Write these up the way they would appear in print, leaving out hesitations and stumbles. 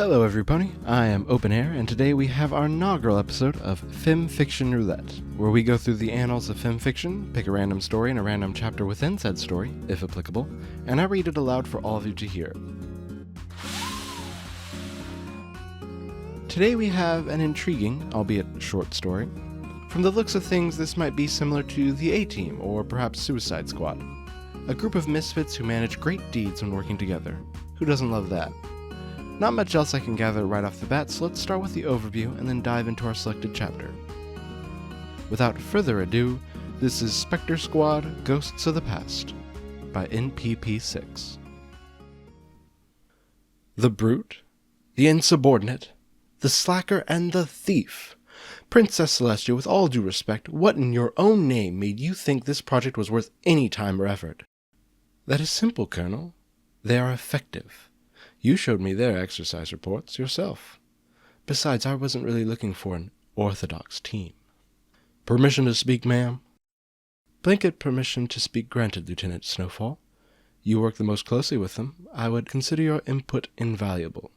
Hello everybody, I am Openair, and today we have our inaugural episode of FIM Fiction Roulette, where we go through the annals of FIM fiction, pick a random story and a random chapter within said story, if applicable, and I read it aloud for all of you to hear. Today we have an intriguing, albeit short story. From the looks of things, this might be similar to the A-Team, or perhaps Suicide Squad. A group of misfits who manage great deeds when working together. Who doesn't love that? Not much else I can gather right off the bat, so let's start with the overview and then dive into our selected chapter. Without further ado, this is Spectre Squad, Ghosts of the Past, by NPP6. The brute, the insubordinate, the slacker, and the thief. Princess Celestia, with all due respect, what in your own name made you think this project was worth any time or effort? That is simple, Colonel. They are effective. You showed me their exercise reports yourself. Besides, I wasn't really looking for an orthodox team. Permission to speak, ma'am? Blanket permission to speak granted, Lieutenant Snowfall. You work the most closely with them. I would consider your input invaluable.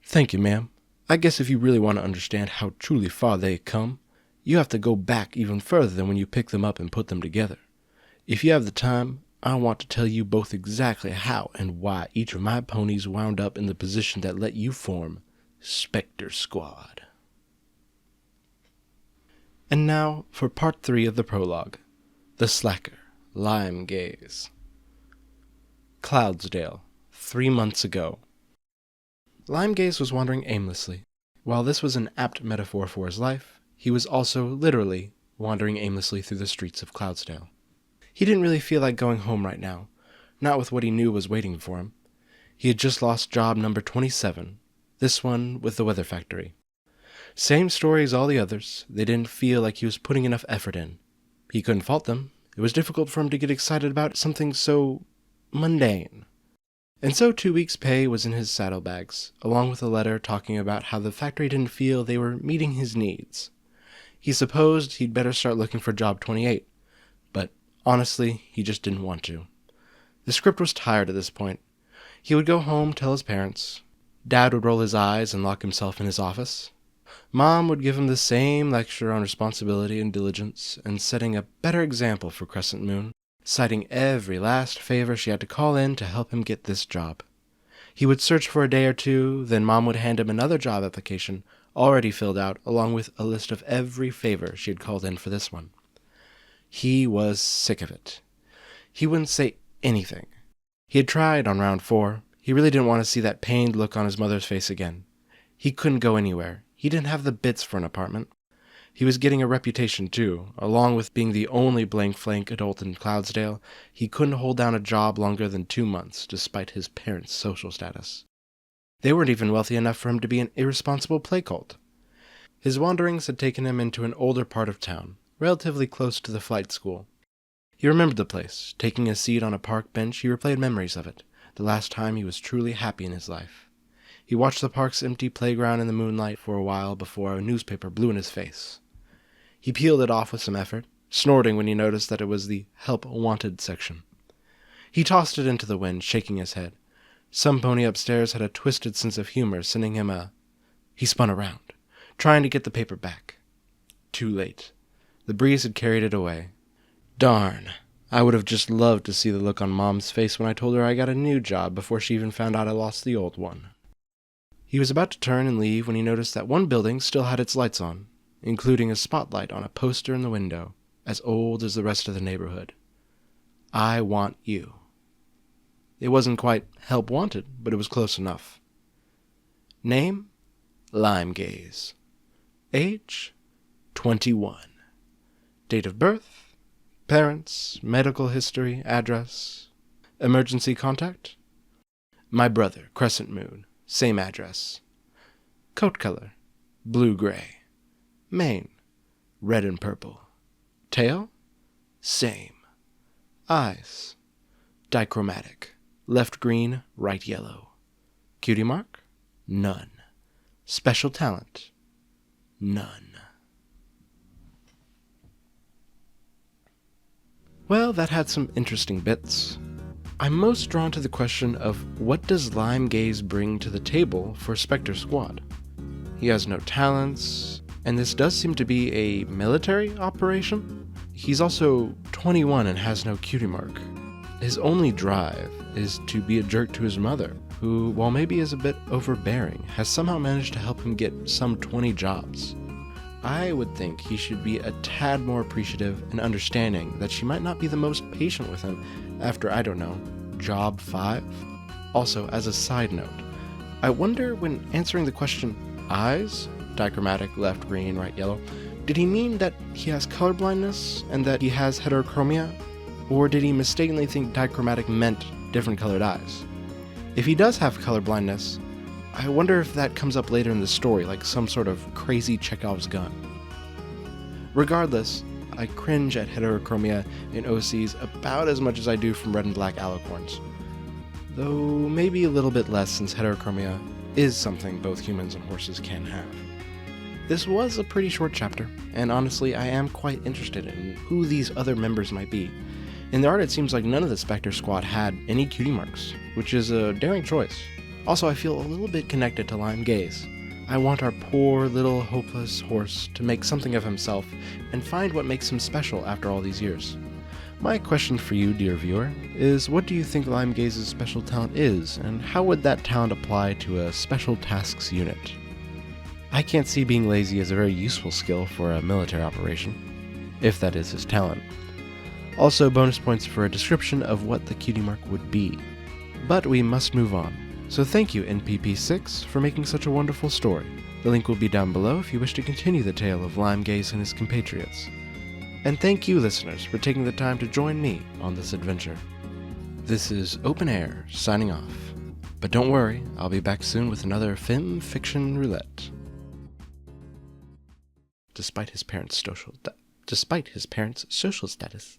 Thank you, ma'am. I guess if you really want to understand how truly far they come, you have to go back even further than when you pick them up and put them together. If you have the time, I want to tell you both exactly how and why each of my ponies wound up in the position that let you form Spectre Squad. And now for part 3 of the prologue, The Slacker, Lime Gaze. Cloudsdale, 3 months ago. Lime Gaze was wandering aimlessly. While this was an apt metaphor for his life, he was also literally wandering aimlessly through the streets of Cloudsdale. He didn't really feel like going home right now, not with what he knew was waiting for him. He had just lost job number 27, this one with the weather factory. Same story as all the others. They didn't feel like he was putting enough effort in. He couldn't fault them. It was difficult for him to get excited about something so mundane. And so 2 weeks' pay was in his saddlebags, along with a letter talking about how the factory didn't feel they were meeting his needs. He supposed he'd better start looking for job 28, but honestly, he just didn't want to. The script was tired at this point. He would go home, tell his parents. Dad would roll his eyes and lock himself in his office. Mom would give him the same lecture on responsibility and diligence, and setting a better example for Crescent Moon, citing every last favor she had to call in to help him get this job. He would search for a day or two, then Mom would hand him another job application, already filled out, along with a list of every favor she had called in for this one. He was sick of it. He wouldn't say anything. He had tried on round 4. He really didn't want to see that pained look on his mother's face again. He couldn't go anywhere. He didn't have the bits for an apartment. He was getting a reputation, too. Along with being the only blank-flank adult in Cloudsdale, he couldn't hold down a job longer than 2 months, despite his parents' social status. They weren't even wealthy enough for him to be an irresponsible play cult. His wanderings had taken him into an older part of town, relatively close to the flight school. He remembered the place. Taking a seat on a park bench, he replayed memories of it, the last time he was truly happy in his life. He watched the park's empty playground in the moonlight for a while before a newspaper blew in his face. He peeled it off with some effort, snorting when he noticed that it was the Help Wanted section. He tossed it into the wind, shaking his head. Some pony upstairs had a twisted sense of humor, sending him a... He spun around, trying to get the paper back. Too late. The breeze had carried it away. Darn. I would have just loved to see the look on Mom's face when I told her I got a new job before she even found out I lost the old one. He was about to turn and leave when he noticed that one building still had its lights on, including a spotlight on a poster in the window, as old as the rest of the neighborhood. I want you. It wasn't quite Help Wanted, but it was close enough. Name? Lime Gaze. Age? 21. Date of birth? Parents? Medical history? Address? Emergency contact? My brother, Crescent Moon. Same address. Coat color? Blue-gray. Mane? Red and purple. Tail? Same. Eyes? Dichromatic. Left green, right yellow. Cutie mark? None. Special talent? None. Well, that had some interesting bits. I'm most drawn to the question of what does Lime Gaze bring to the table for Spectre Squad? He has no talents, and this does seem to be a military operation. He's also 21 and has no cutie mark. His only drive is to be a jerk to his mother, who, while maybe is a bit overbearing, has somehow managed to help him get some 20 jobs. I would think he should be a tad more appreciative and understanding that she might not be the most patient with him after, I don't know, job 5? Also, as a side note, I wonder when answering the question, eyes, dichromatic, left green, right yellow, did he mean that he has color blindness and that he has heterochromia? Or did he mistakenly think dichromatic meant different colored eyes? If he does have color blindness, I wonder if that comes up later in the story, like some sort of crazy Chekhov's gun. Regardless, I cringe at heterochromia in OCs about as much as I do from red and black alicorns. Though maybe a little bit less since heterochromia is something both humans and horses can have. This was a pretty short chapter, and honestly I am quite interested in who these other members might be. In the art it seems like none of the Spectre squad had any cutie marks, which is a daring choice. Also, I feel a little bit connected to Lime Gaze. I want our poor little hopeless horse to make something of himself and find what makes him special after all these years. My question for you, dear viewer, is what do you think Lime Gaze's special talent is, and how would that talent apply to a special tasks unit? I can't see being lazy as a very useful skill for a military operation, if that is his talent. Also, bonus points for a description of what the cutie mark would be. But we must move on. So thank you, NPP6, for making such a wonderful story. The link will be down below if you wish to continue the tale of Lime Gaze and his compatriots. And thank you, listeners, for taking the time to join me on this adventure. This is Openair, signing off. But don't worry, I'll be back soon with another FIM Fiction Roulette. Despite his parents' social status.